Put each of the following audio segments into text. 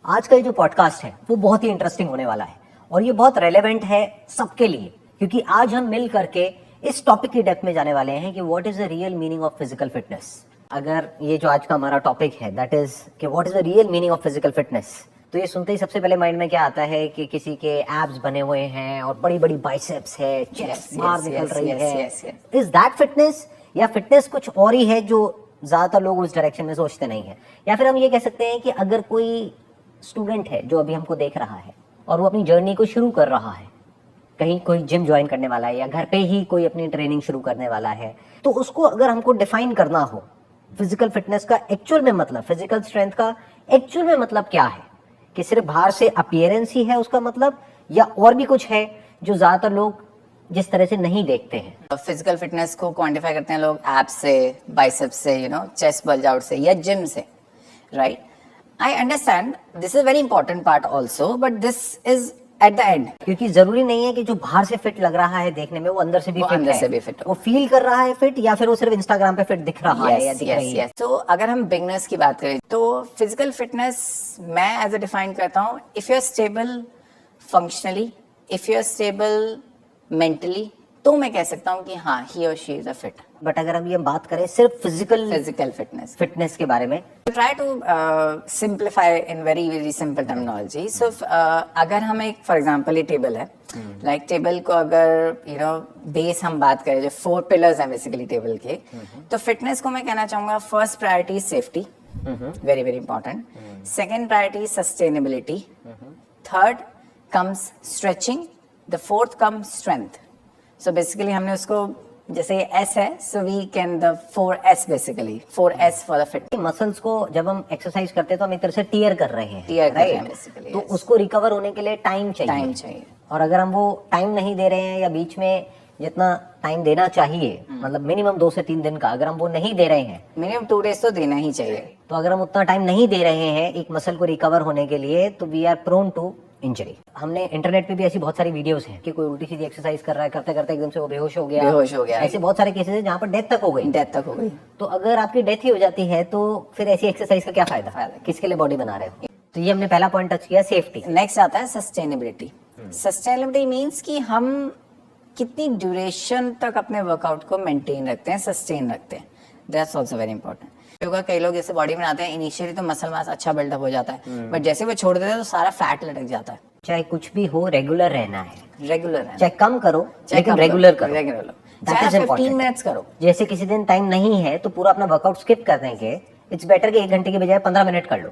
आज का ये जो पॉडकास्ट है वो बहुत ही इंटरेस्टिंग होने वाला है और ये बहुत रेलेवेंट है सबके लिए, क्योंकि आज हम मिल करके इस टॉपिक की डेप्थ में जाने वाले हैं कि what is the real meaning of physical fitness. अगर ये जो आज का हमारा टॉपिक है दैट इज कि what is the real meaning of physical fitness, तो ये सुनते ही सबसे पहले माइंड में क्या आता है कि किसी के एब्स बने हुए हैं और बड़ी बड़ी बाइसेप्स है, चेस्ट बाहर निकल रही है। इज दैट फिटनेस, या फिटनेस कुछ और ही है जो ज्यादातर लोग उस डायरेक्शन में सोचते नहीं है? या फिर हम ये कह सकते हैं कि अगर कोई स्टूडेंट है जो अभी हमको देख रहा है और वो अपनी जर्नी को शुरू कर रहा है, कहीं कोई जिम ज्वाइन करने वाला है या घर पे ही कोई अपनी ट्रेनिंग शुरू करने वाला है, तो उसको अगर हमको डिफाइन करना हो फिजिकल फिटनेस का एक्चुअल में मतलब, फिजिकल स्ट्रेंथ का एक्चुअल में मतलब क्या है, कि सिर्फ बाहर से अपीयरेंस ही है उसका मतलब, या और भी कुछ है जो ज्यादातर लोग जिस तरह से नहीं देखते हैं? फिजिकल फिटनेस को क्वांटिफाई करते हैं लोग एब्स से, बाइसेप्स से, चेस्ट बल्ज आउट से या जिम से, right? I understand this is very important part also, but this is at the end, क्योंकि जरूरी नहीं है कि जो बाहर से फिट लग रहा है देखने में वो अंदर से भी वो फिट अंदर है, से भी fit हो। वो फील कर रहा है फिट, या फिर वो सिर्फ इंस्टाग्राम पे फिट दिख रहा है या दिख रही है। तो अगर हम बिगनर्स की बात करें तो फिजिकल फिटनेस मैं एज अ डिफाइन करता हूँ, if you are stable functionally, if you are stable mentally, तो मैं कह सकता हूँ कि हाँ, ही और she is a fit. But अगर हम ये बात करें सिर्फ फिजिकल फिटनेस के बारे में, try to simplify in very very simple terminology. So अगर हम एक फॉर एग्जांपल ये टेबल है, लाइक टेबल को अगर बेस हम बात करें, जो 4 पिलर्स हैं बेसिकली टेबल के, तो फिटनेस को मैं कहना चाहूंगा first priority safety, very very important. Second priority sustainability, third comes stretching, the fourth comes strength. So basically हमने उसको, जैसे एस है, so we can the 4S basically, 4S for the fit. Muscles को जब हम एक्सरसाइज करते हैं तो हम एक तरह से टीयर कर रहे हैं, टीयर कर रहे हैं बेसिकली, तो उसको रिकवर होने के लिए टाइम चाहिए। और अगर हम वो टाइम नहीं दे रहे हैं, या बीच में जितना टाइम देना चाहिए, मतलब मिनिमम 2 से 3 दिन का, अगर हम वो नहीं दे रहे हैं, मिनिमम 2 डेज तो देना ही चाहिए, तो अगर हम उतना टाइम नहीं दे रहे हैं एक मसल को रिकवर होने के लिए, तो we are prone to injury. हमने इंटरनेट पे भी ऐसी बहुत सारी वीडियोस हैं कि कोई उल्टी सीधी एक्सरसाइज कर रहा है, करते करते एकदम से वो बेहोश हो गया। ऐसे बहुत सारे केसेस हैं जहाँ पर डेथ तक हो गई। तो अगर आपकी डेथ ही हो जाती है तो फिर ऐसी एक्सरसाइज का क्या फायदा? किसके लिए बॉडी बना रहे हो? तो ये हमने पहला पॉइंट टच किया, सेफ्टी। नेक्स्ट आता है सस्टेनेबिलिटी। सस्टेनेबिलिटी मीन्स कि हम कितनी ड्यूरेशन तक अपने वर्कआउट को मेंटेन रखते हैं, सस्टेन रखते हैं। That's also very important. Yoga कई लोग जैसे बॉडी बनाते हैं, इनिशियली तो मसल मास अच्छा बिल्डअप हो जाता है, बट जैसे वो छोड़ देते हैं तो सारा फैट लटक जाता है। चाहे कुछ भी हो, रेगुलर रहना है, रेगुलर है, चाहे कम करो लेकिन रेगुलर करो, चाहे 15 मिनट्स करो। जैसे किसी दिन टाइम नहीं है तो पूरा अपना वर्कआउट स्किप कर देंगे, इट्स बेटर कि 1 घंटे के बजाय 15 मिनट कर लो,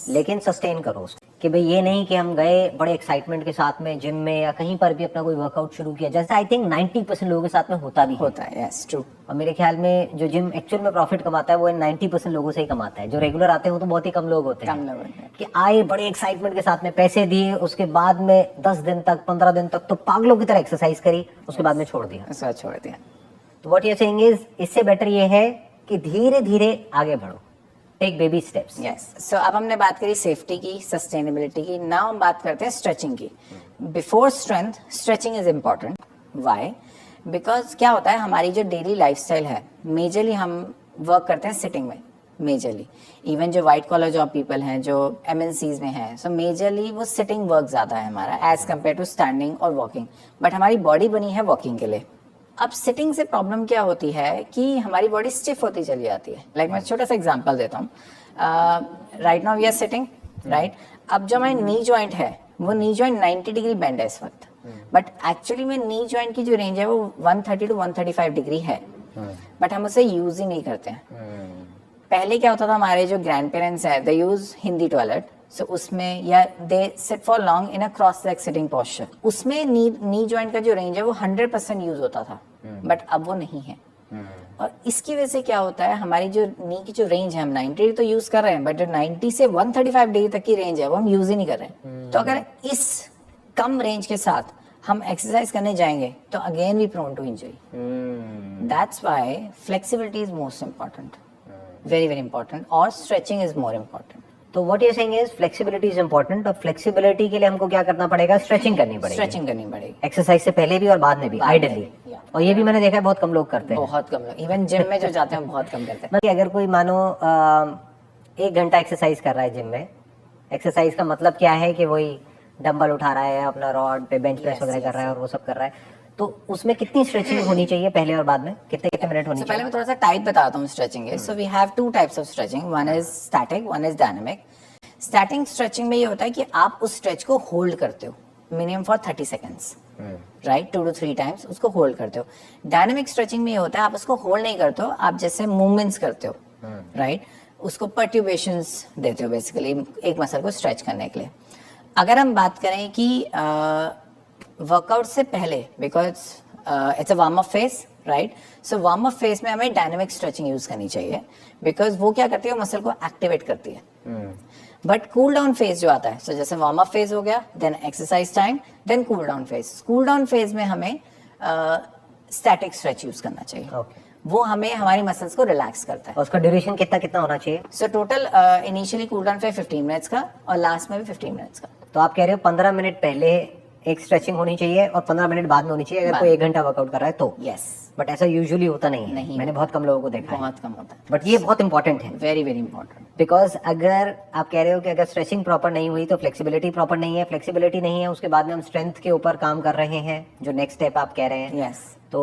लेकिन सस्टेन करो उसको। कि भाई ये नहीं कि हम गए बड़े एक्साइटमेंट के साथ में जिम में या कहीं पर भी अपना कोई वर्कआउट शुरू किया, जैसे आई थिंक 90% लोगों के साथ में होता है। Yes, true. और मेरे ख्याल में जो जिम एक्चुअल में प्रॉफिट कमाता है वो 90% लोगों से ही कमाता है। जो रेगुलर आते हैं वो तो बहुत ही कम लोग होते हैं कि आए बड़े एक्साइटमेंट के साथ में, पैसे दिए, उसके बाद में 10 दिन तक 15 दिन तक तो पागलों की तरह एक्सरसाइज करी, उसके बाद में छोड़ दिया। तो what you are saying is, इससे बेटर ये है कि धीरे धीरे आगे बढ़ो, take baby steps. Yes. So अब हमने बात करी सेफ्टी की, सस्टेनेबिलिटी की, नाउ हम बात करते हैं स्ट्रेचिंग की। Before strength, stretching is important. Why? Because क्या होता है, हमारी जो डेली लाइफस्टाइल है, मेजरली हम वर्क करते हैं सिटिंग में, मेजरली इवन जो व्हाइट कॉलर जॉब पीपल हैं, जो MNCs में हैं, सो मेजरली वो सिटिंग वर्क ज्यादा है हमारा एज कम्पेयर टू स्टैंडिंग और वॉकिंग। बट हमारी बॉडी बनी है वॉकिंग के लिए। अब सिटिंग से प्रॉब्लम क्या होती है कि हमारी बॉडी स्टिफ होती चली जाती है। लाइक मैं छोटा सा एग्जांपल देता हूँ। Right now we are sitting, right? अब जो हमारी नी जॉइंट है, वो नी जॉइंट 90 डिग्री बेंड है इस वक्त, बट एक्चुअली में नी जॉइंट की जो रेंज है वो 130 टू 135 डिग्री है, बट हम उसे यूज ही नहीं करते हैं। पहले क्या होता था, हमारे जो ग्रैंड पेरेंट्स है, दे यूज हिंदी टॉयलेट, सो उसमें, या they sit for long in a cross leg sitting posture, उसमें नी जॉइंट का जो रेंज है वो 100% यूज होता था, बट अब वो नहीं है। और इसकी वजह से क्या होता है, हमारी जो नी की जो रेंज है, हम 90 तो यूज कर रहे हैं, बट जो 90 से 135 डिग्री तक की रेंज है वो हम यूज ही नहीं कर रहे हैं। तो अगर इस कम रेंज के साथ हम एक्सरसाइज करने जाएंगे तो again we prone to injury. That's why flexibility is most important, very very important, और स्ट्रेचिंग इज मोर इम्पोर्टेंट। तो what you are saying is flexibility is important, और फ्लेक्सिबिलिटी के लिए हमको क्या करना पड़ेगा? स्ट्रेचिंग करनी पड़ेगी एक्सरसाइज से पहले भी और बाद में भी, आइडियली। और ये भी मैंने देखा है बहुत कम लोग करते हैं, बहुत कम लोग, इवन जिम में जो जाते हैं बहुत कम करते हैं। मतलब अगर कोई मानो 1 घंटा एक्सरसाइज कर रहा है जिम में, एक्सरसाइज का मतलब क्या है कि वही डंबल उठा रहा है, अपना रॉड पे बेंच प्रेस Yes, वगैरह yes, कर रहा है और वो सब कर रहा है, तो उसमें कितनी स्ट्रेचिंग होनी चाहिए पहले और बाद में, कितने कितने मिनट होनी So पहले चाहिए? मैं थोड़ा सा टाइप बताता हूँ स्ट्रेचिंग के. So we have two types of stretching. One is static, one is dynamic. Static stretching में ये होता है कि आप उस स्ट्रेच को होल्ड करते हो minimum for 30 seconds, right, 2 to 3 times उसको होल्ड करते हो. डायनेमिक स्ट्रेचिंग में ये होता है आप उसको होल्ड नहीं करते हो, आप जैसे मूवमेंट्स करते हो, राइट, उसको पर्ट्यूबेशंस देते हो बेसिकली एक मसल को स्ट्रेच करने के लिए. अगर हम बात करें कि वर्कआउट से पहले, because it's a warm up phase, right, so warm up phase में हमें डायनेमिक स्ट्रेचिंग यूज करनी चाहिए बिकॉज वो क्या करती है, मसल को एक्टिवेट करती है. बट कूल डाउन फेज जो आता है, सो जैसे वार्म अप फेज हो गया, then exercise time, then cool down phase. Cool down phase में हमें स्टैटिक स्ट्रेच यूज करना चाहिए. Okay. वो हमें हमारी मसल्स को रिलैक्स करता है. और उसका ड्यूरेशन कितना कितना होना चाहिए? So total initially cool down phase 15 minutes का और लास्ट में भी 15 मिनट्स का. तो आप कह रहे हो 15 मिनट पहले एक स्ट्रेचिंग होनी चाहिए और 15 मिनट बाद में होनी चाहिए अगर कोई 1 घंटा वर्कआउट कर रहा है तो. यस, बट ऐसा यूजुअली होता नहीं है. नहीं मैंने बहुत कम लोगों को देखा है. बहुत कम होता है. बट ये बहुत इंपॉर्टेंट है वेरी वेरी इंपॉर्टेंट. बिकॉज अगर आप कह रहे हो कि अगर स्ट्रेचिंग प्रॉपर नहीं हुई तो फ्लेक्सिबिलिटी प्रॉपर नहीं है, फ्लेक्सिबिलिटी नहीं है, उसके बाद में हम स्ट्रेंथ के ऊपर काम कर रहे हैं जो नेक्स्ट स्टेप आप कह रहे हैं, यस, तो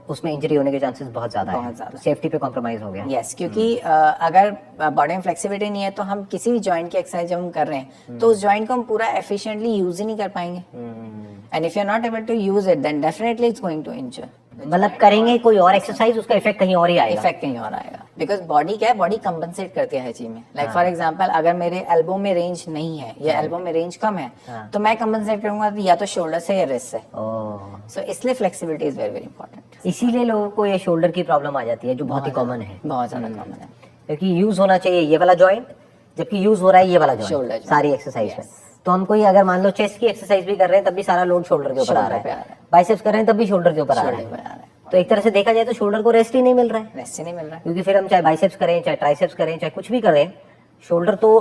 उसमें इंजरी होने के चांसेस बहुत ज्यादा है. बहुत ज्यादा. सेफ्टी पे कॉम्प्रोमाइज हो गया. यस, क्योंकि अगर बॉडी में फ्लेक्सिबिलिटी नहीं है तो हम किसी भी जॉइंट की एक्सरसाइज जब हम कर रहे हैं तो उस जॉइंट को हम पूरा एफिशिएंटली यूज ही नहीं कर पाएंगे. And if you are not able to use it then definitely it's going to injure. मतलब करेंगे कोई और एक्सरसाइज, उसका इफेक्ट कहीं और ही आएगा. इफेक्ट कहीं और आएगा बिकॉज बॉडी क्या है, बॉडी कंपनसेट करती है हर चीज में. लाइक फॉर एग्जांपल अगर मेरे एल्बो में रेंज नहीं है या एल्बो में रेंज कम है तो मैं कंपनसेट करूंगा या तो शोल्डर से या रिस्ट से. सो इसलिए flexibility is very very important. इसीलिए लोगों को ये शोल्डर की प्रॉब्लम आ जाती है जो बहुत ही कॉमन है, बहुत ज्यादा कॉमन है. क्योंकि यूज होना चाहिए ये वाला जॉइंट जबकि यूज हो रहा है ये वाला Shoulder जॉइंट joint. सारी एक्सरसाइज में. Yes. तो हम कोई अगर मान लो चेस्ट की एक्सरसाइज भी कर रहे हैं तब भी सारा लोड शोल्डर के ऊपर आ Shoulder पे रहा आ है, रहा है. बाइसेप्स कर रहे हैं तब भी शोल्डर के ऊपर आ रहा शोल्डर पे आ है. रहा है. तो एक तरह से देखा जाए तो शोल्डर को रेस्ट ही नहीं मिल रहा है, रेस्ट ही नहीं मिल रहा है. क्योंकि फिर हम चाहे बाइसेप्स करें, चाहे ट्राइसेप्स करें, चाहे कुछ भी करें, शोल्डर तो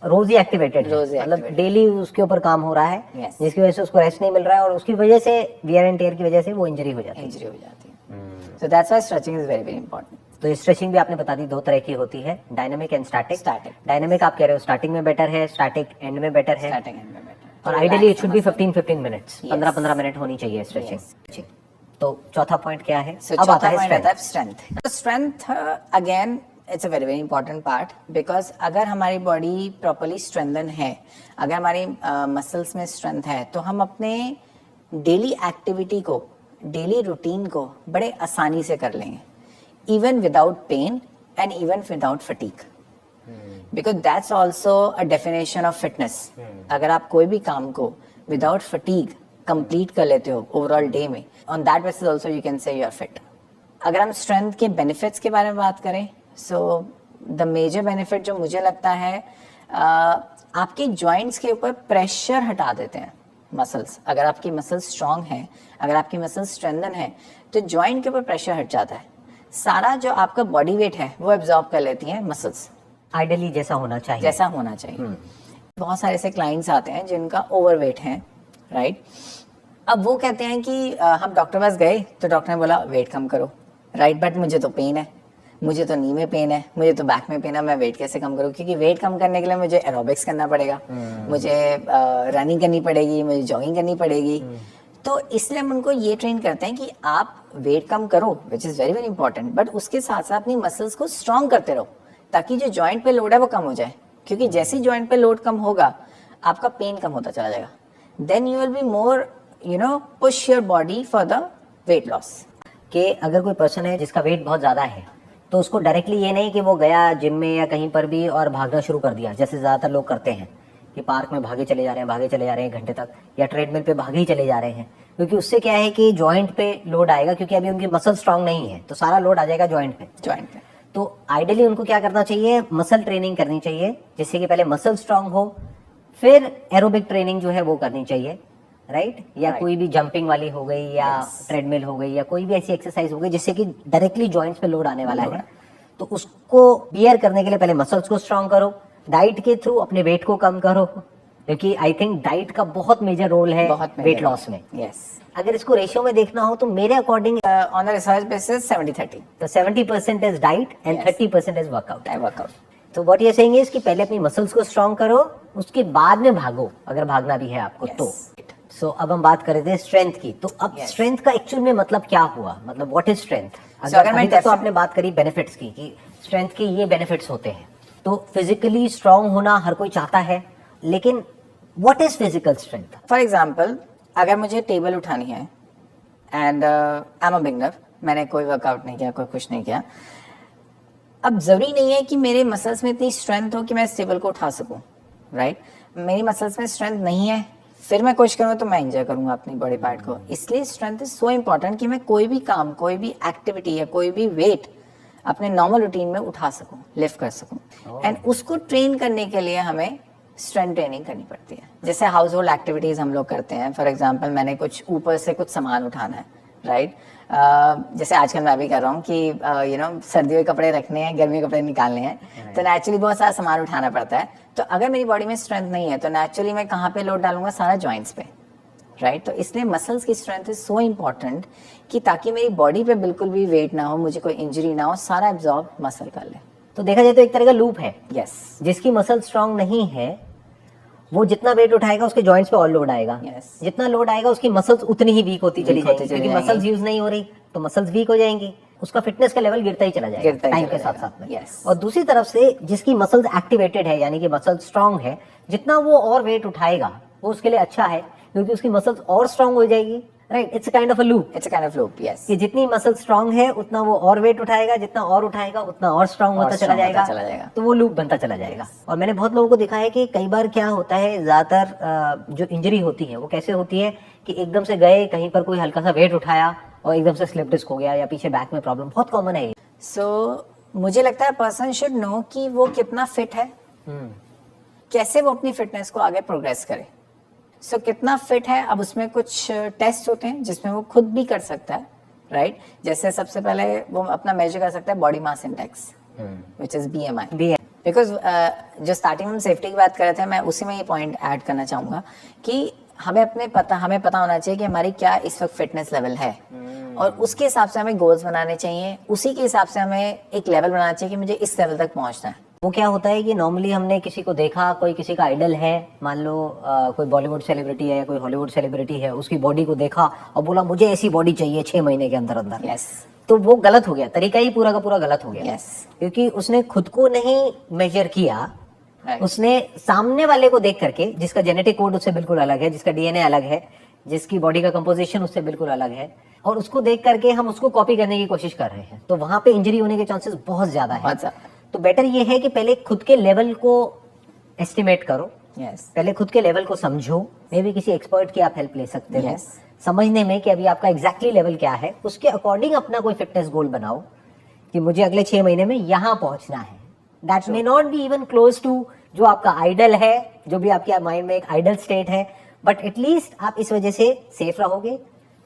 रोज ही एक्टिवेटेड है. रोज ही मतलब activated. डेली उसके ऊपर काम हो रहा है, Yes. जिसकी वजह से उसको रेस्ट नहीं मिल रहा है और उसकी वजह से वियर एंड टेयर की वजह से वो इंजरी हो जाती है. इंजरी हो जाती है. So that's why stretching is very very important. तो स्ट्रेचिंग भी आपने बता दी 2 तरह की होती है, dynamic and static. Static. Dynamic आप कह रहे हो स्टार्टिंग में बेटर है, स्टैटिक एंड में बेटर है, स्टार्टिंग एंड में बेटर. और ideally it should be 15 minutes, Yes. 15 minute होनी चाहिए स्ट्रेचिंग. तो चौथा पॉइंट क्या है? So अब आता चौथा है point आता है strength. strength. So strength again it's a very very important part because अगर हमारी बॉडी प्रॉपर्ली स्ट्रेंथन है, अगर हमारी मसल्स में स्ट्रेंथ है तो हम अपने डेली एक्टिविटी को, डेली रूटीन को बड़े आसानी से कर लेंगे, even without pain and even without fatigue. Because that's also a definition of fitness. अगर आप कोई भी काम को विदाउट फटीग कंप्लीट कर लेते हो ओवरऑल डे में, on that basis also you can say you are fit. अगर हम स्ट्रेंथ के बेनिफिट्स के बारे में बात करें, सो द मेजर बेनिफिट जो मुझे लगता है, आपके जॉइंट्स के ऊपर प्रेशर हटा देते हैं मसल्स. अगर आपकी मसल्स स्ट्रांग है, अगर आपकी मसल्स स्ट्रेंथन है तो जॉइंट के ऊपर प्रेशर हट जाता है. सारा जो आपका बॉडी वेट है वो एब्जॉर्ब कर लेती हैं मसल्स, आइडियली जैसा होना चाहिए. जैसा होना चाहिए. बहुत सारे ऐसे क्लाइंट्स आते हैं जिनका ओवरवेट है, राइट. अब वो कहते हैं कि हम डॉक्टर पास गए तो डॉक्टर ने बोला वेट कम करो, राइट, बट मुझे तो पेन है, मुझे तो नी में पेन है, मुझे तो बैक में पेन है, मैं वेट कैसे कम करूँ? क्योंकि वेट कम करने के लिए मुझे एरोबिक्स करना पड़ेगा, मुझे रनिंग करनी पड़ेगी, मुझे जॉगिंग करनी पड़ेगी. तो इसलिए हम उनको ये ट्रेन करते हैं कि आप वेट कम करो, which is very very important, but उसके साथ साथ अपनी मसल्स को स्ट्रॉन्ग करते रहो ताकि जो जॉइंट पे लोड है वो कम हो जाए. क्योंकि जैसे ही जॉइंट पे लोड कम होगा आपका पेन कम होता चला जाएगा. Then you will be more push your body for the weight loss. कि अगर कोई पर्सन है जिसका वेट बहुत ज्यादा है तो उसको डायरेक्टली ये नहीं कि वो गया जिम में या कहीं पर भी और भागना शुरू कर दिया, जैसे ज्यादातर लोग करते हैं कि पार्क में भागे चले जा रहे हैं घंटे तक, या ट्रेडमिल पे भागे ही चले जा रहे हैं. क्योंकि उससे क्या है कि जॉइंट पे लोड आएगा, क्योंकि अभी उनकी मसल स्ट्रांग नहीं है तो सारा लोड आ जाएगा जॉइंट पे. तो आइडियली उनको क्या करना चाहिए, मसल ट्रेनिंग करनी चाहिए, जिससे कि पहले मसल स्ट्रांग हो, फिर एरोबिक ट्रेनिंग जो है वो करनी चाहिए, राइट. या कोई भी जंपिंग वाली हो गई या ट्रेडमिल हो गई या कोई भी ऐसी एक्सरसाइज हो गई जिससे कि डायरेक्टली जॉइंट्स पे लोड आने वाला है. तो उसको बियर करने के लिए पहले मसल्स को स्ट्रांग करो, डाइट के थ्रू अपने वेट को कम करो, क्योंकि आई थिंक डाइट का बहुत मेजर रोल है वेट लॉस में. यस. अगर इसको रेशियो में देखना हो तो मेरे according on the research basis 70-30. तो 70% is diet and Yes. 30% is workout. Workout. तो what you are saying is कि पहले अपनी मसल्स को स्ट्रांग करो, उसके बाद में भागो, अगर भागना भी है आपको तो। सो अब हम बात कर रहे थे स्ट्रेंथ की, तो अब स्ट्रेंथ का एक्चुअल में मतलब क्या हुआ, मतलब व्हाट इज स्ट्रेंथ? अगर मैं तो आपने बात करी बेनिफिट्स की कि स्ट्रेंथ के ये बेनिफिट्स होते हैं, तो फिजिकली स्ट्रांग होना हर कोई चाहता है, लेकिन what is physical strength? For example, अगर मुझे टेबल उठानी है and I am a beginner, मैंने कोई वर्कआउट नहीं किया, कोई कुछ नहीं किया, अब जरूरी नहीं है कि मेरे मसल्स में इतनी स्ट्रेंथ हो कि मैं इस टेबल को उठा सकूं, राइट? मेरी मसल्स में स्ट्रेंथ नहीं है, फिर मैं कोशिश करूंगा तो मैं एंजॉय करूंगा अपनी बॉडी पार्ट को। इसलिए स्ट्रेंथ इज सो इंपॉर्टेंट कि मैं कोई भी काम, कोई भी एक्टिविटी या कोई भी वेट अपने नॉर्मल रूटीन में उठा सकूं, लिफ्ट कर सकूं। एंड उसको ट्रेन करने के लिए हमें स्ट्रेंथ ट्रेनिंग करनी पड़ती है। जैसे हाउस होल्ड एक्टिविटीज हम लोग करते हैं, फॉर एग्जाम्पल मैंने कुछ ऊपर से कुछ सामान उठाना है, राइट? जैसे आजकल मैं भी कर रहा हूँ कि सर्दियों के कपड़े रखने हैं, गर्मी के कपड़े निकालने हैं, तो नेचुरली बहुत सारा सामान उठाना पड़ता है। तो अगर मेरी बॉडी में स्ट्रेंथ नहीं है तो नेचुरली मैं कहाँ पे लोड डालूंगा? सारा जॉइंट्स पे, राइट? तो इसलिए मसल्स की स्ट्रेंथ इज सो इम्पॉर्टेंट कि ताकि मेरी बॉडी पे बिल्कुल भी वेट ना हो, मुझे कोई इंजरी ना हो, सारा एब्जॉर्ब मसल कर ले। तो देखा जाए तो एक तरह का लूप है। यस। जिसकी मसल स्ट्रांग नहीं है वो जितना वेट उठाएगा उसके जॉइंट्स पे और लोड आएगा। जितना लोड आएगा उसकी मसल्स उतनी ही वीक होती चली जाएंगी, क्योंकि मसल्स यूज नहीं हो रही तो मसल्स वीक हो जाएंगी, उसका फिटनेस का लेवल गिरता ही चला जाएगा टाइम के साथ साथ में। और दूसरी तरफ से जिसकी मसल्स एक्टिवेटेड है, यानी कि मसल स्ट्रांग है, जितना वो और वेट उठाएगा वो उसके लिए अच्छा है, क्योंकि उसकी मसल्स और स्ट्रांग हो जाएगी, right? It's a kind of a loop. It's a kind of loop, yes. कि जितनी मसल स्ट्रांग है उतना वो और वेट उठाएगा, जितना और उठाएगा उतना और स्ट्रांग होता चला जाएगा, तो वो लूप बनता चला जाएगा। और मैंने बहुत लोगों को देखा है कि कई बार क्या होता है, ज्यादातर जो इंजरी होती है वो कैसे होती है कि एकदम से गए कहीं पर, कोई हल्का सा वेट उठाया और एकदम से स्लिप डिस्क हो गया, या पीछे बैक में प्रॉब्लम, बहुत कॉमन है। सो मुझे लगता है पर्सन शुड नो कि वो कितना फिट है, कैसे वो अपनी फिटनेस को आगे प्रोग्रेस करे। सो कितना फिट है, अब उसमें कुछ टेस्ट होते हैं जिसमें वो खुद भी कर सकता है, राइट? जैसे सबसे पहले वो अपना मेजर कर सकता है body mass index, which is BMI। Because जो स्टार्टिंग में हम सेफ्टी की बात कर रहे थे, मैं उसी में ये पॉइंट ऐड करना चाहूंगा कि हमें पता होना चाहिए कि हमारी क्या इस वक्त फिटनेस लेवल है, और उसके हिसाब से हमें गोल्स बनाने चाहिए। उसी के हिसाब से हमें एक लेवल बनाना चाहिए कि मुझे इस लेवल तक पहुंचना है। वो क्या होता है कि नॉर्मली हमने किसी को देखा, कोई किसी का आइडल है, मान लो कोई बॉलीवुड सेलिब्रिटी है या कोई हॉलीवुड सेलिब्रिटी है, उसकी बॉडी को देखा और बोला मुझे ऐसी बॉडी चाहिए 6 महीने के अंदर अंदर। yes. तो वो गलत हो गया, तरीका ही पूरा का पूरा गलत हो गया। yes. क्योंकि उसने खुद को नहीं मेजर किया, उसने सामने वाले को देख करके, जिसका जेनेटिक कोड उससे बिल्कुल अलग है, जिसका DNA अलग है, जिसकी बॉडी का कंपोजिशन उससे बिल्कुल अलग है, और उसको देख करके हम उसको कॉपी करने की कोशिश कर रहे हैं, तो वहां पे इंजरी होने के चांसेस बहुत ज्यादा है। तो बेटर ये है कि पहले खुद के लेवल को एस्टिमेट करो, पहले खुद के लेवल को समझो। मे भी किसी एक्सपर्ट की आप हेल्प ले सकते हो समझने में कि अभी आपका एग्जैक्टली लेवल क्या है, उसके अकॉर्डिंग अपना कोई फिटनेस गोल बनाओ कि मुझे अगले 6 महीने में यहाँ पहुंचना है। That may not be even close to जो आपका आइडल है, जो भी आपके माइंड में एक आइडल स्टेट है, बट एटलीस्ट आप इस वजह से सेफ रहोगे,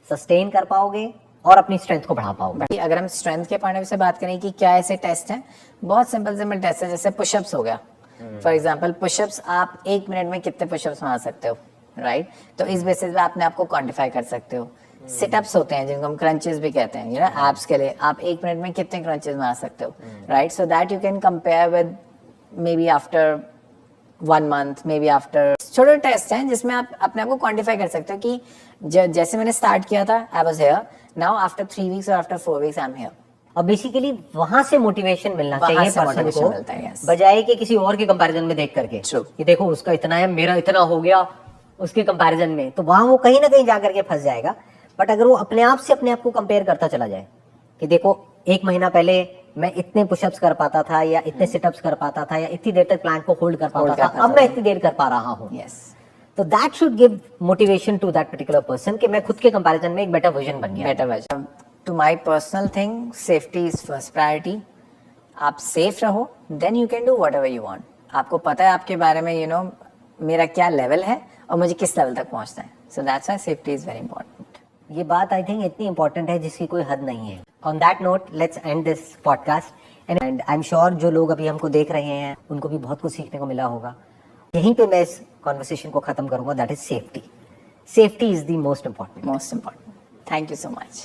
सस्टेन कर पाओगे और अपनी स्ट्रेंथ को बढ़ा पाओगे। अगर हम स्ट्रेंथ के पॉइंट से बात करें कि क्या ऐसे टेस्ट हैं, बहुत सिंपल टेस्ट है। जैसे पुशअप्स हो गया, फॉर एग्जांपल पुशअप्स आप 1 मिनट में कितने पुशअप्स मार सकते हो, राइट? तो इस बेसिस पे आपने आपको क्वांटिफाई कर सकते हो। सिटअप्स होते हैं जिनको हम क्रंचेस भी कहते हैं, एब्स के लिए आप 1 मिनट में कितने क्रंचेस मार सकते हो, right? So that you can compare with may be after 1 month, may be after. छोटे टेस्ट हैं जिसमें आप अपने आप को क्वांटिफाई कर सकते हो कि जैसे मैंने स्टार्ट किया था, I was here, now after 3 weeks और after 4 weeks I am here. और बेसिकली वहां से मोटिवेशन मिलना चाहिए पर्सन को, बजाय कि किसी और के कंपैरिजन में देख करके कि देखो उसका इतना है, मेरा इतना हो गया उसके कंपैरिजन में, तो वहां वो कहीं ना कहीं जा करके फंस जाएगा। बट अगर वो अपने आप से अपने आप को कंपेयर करता चला जाए कि देखो 1 महीना पहले मैं इतने पुशअप्स कर पाता था, या इतने सिटअप्स कर पाता था, या इतनी देर तक प्लैंक को होल्ड कर पाता था, अब मैं इतनी देर कर पा रहा हूँ। तो that should give motivation to that particular person कि मैं खुद के कंपैरिजन में एक बेटर वर्जन बन गया। Better version. To my personal thing, safety is first priority. आप सेफ रहो, then you can do whatever you want. आपको पता है आपके बारे में, मेरा क्या लेवल है और मुझे किस लेवल तक पहुंचना है। So that's why safety is very important. ये बात आई थिंक इतनी इंपॉर्टेंट है जिसकी कोई हद नहीं है। On that note let's end this podcast and I am sure जो लोग अभी हमको देख रहे हैं उनको भी बहुत कुछ सीखने को मिला होगा। यहीं पे मैं इस कॉन्वर्सेशन को खत्म करूंगा, that is safety. Safety is the most important. Thank you so much.